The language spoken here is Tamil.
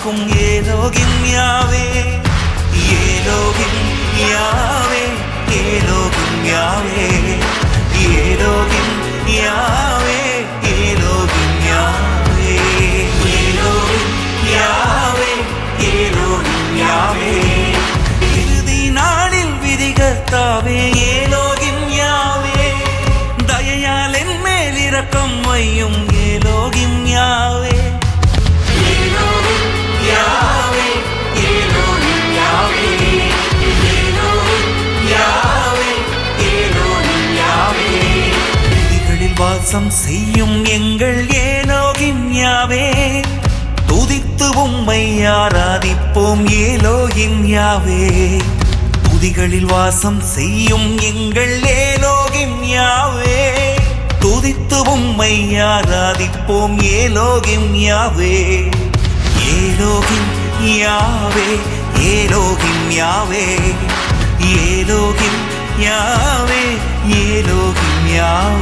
காக்கும் ஏலோகிம் யாவே, ஏலோகிம் யாவே, ஏலோகிம் யாவே, ஏலோகிம் யாவே, ஏலோகிம் யாவே, ஏலோகிம் யாவே, ஏலோகிம் யாவே. இறுதி நாளில் விதிகர்த்தாவே ஏலோகிம் யாவே, தயையால் என் மேல் இரக்கம் வையும் ஏலோகிம் யாவே, ஏலோகிம் யாவே, ஏலோகிம் யாவே, ஏலோகிம் யாவே, ஏலோகிம் யாவே. விதிகளில் வாசம் செய்யும் எங்கள் ஏலோகிம் யாவே, துதித்து உம்மை ஆராதிப்போம் ஏலோகிம் யாவே. துதிகளில் வாசம் செய்யும் எங்கள் ஏலோகிம் யாவே, துதித்து உம்மை ஆராதிப்போம் ஏலோகிம் யாவே. ஏலோகிம் யாவே, ஏலோகிம் யாவே, ஏலோகிம் யாவே, ஏலோகிம் யாவே.